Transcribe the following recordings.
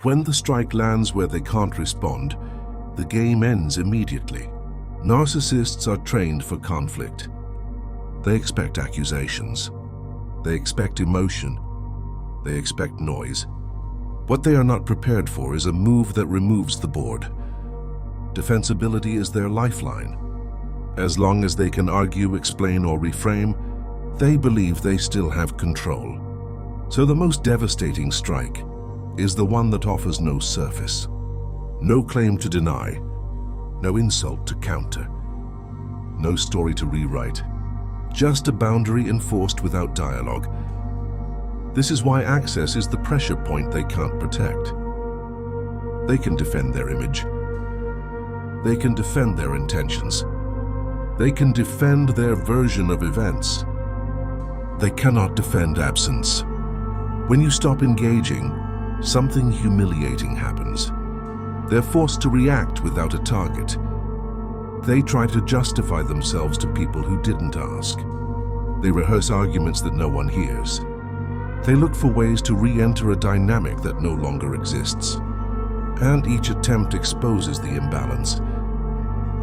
When the strike lands where they can't respond, the game ends immediately. Narcissists are trained for conflict. They expect accusations. They expect emotion. They expect noise. What they are not prepared for is a move that removes the board. Defensibility is their lifeline. As long as they can argue, explain, or reframe, they believe they still have control. So the most devastating strike is the one that offers no surface, no claim to deny, no insult to counter, no story to rewrite, just a boundary enforced without dialogue. This is why access is the pressure point they can't protect. They can defend their image. They can defend their intentions. They can defend their version of events. They cannot defend absence. When you stop engaging, something humiliating happens. They're forced to react without a target. They try to justify themselves to people who didn't ask. They rehearse arguments that no one hears. They look for ways to re-enter a dynamic that no longer exists. And each attempt exposes the imbalance.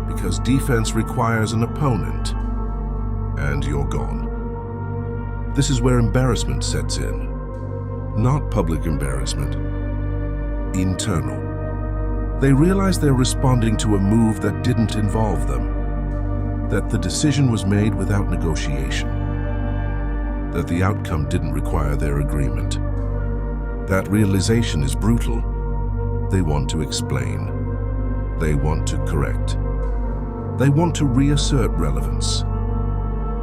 Because defense requires an opponent, and you're gone. This is where embarrassment sets in. Not public embarrassment, internal. They realize they're responding to a move that didn't involve them, that the decision was made without negotiation, that the outcome didn't require their agreement. That realization is brutal. They want to explain. They want to correct. They want to reassert relevance.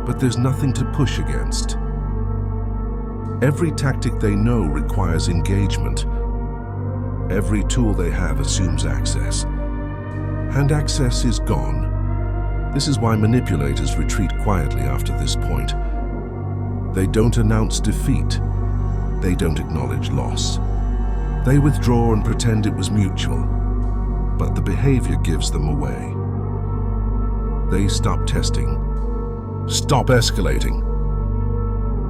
But there's nothing to push against. Every tactic they know requires engagement. Every tool they have assumes access. And access is gone. This is why manipulators retreat quietly after this point. They don't announce defeat. They don't acknowledge loss. They withdraw and pretend it was mutual. But the behavior gives them away. They stop testing. Stop escalating.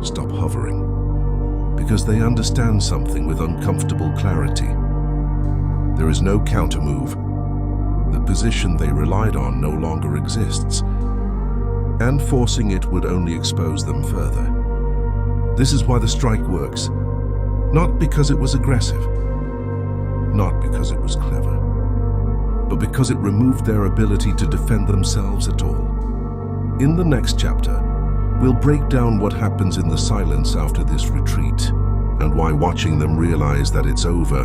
Stop hovering. Because they understand something with uncomfortable clarity. There is no countermove. The position they relied on no longer exists, and forcing it would only expose them further. This is why the strike works. Not because it was aggressive, not because it was clever, but because it removed their ability to defend themselves at all. In the next chapter, we'll break down what happens in the silence after this retreat, and why watching them realize that it's over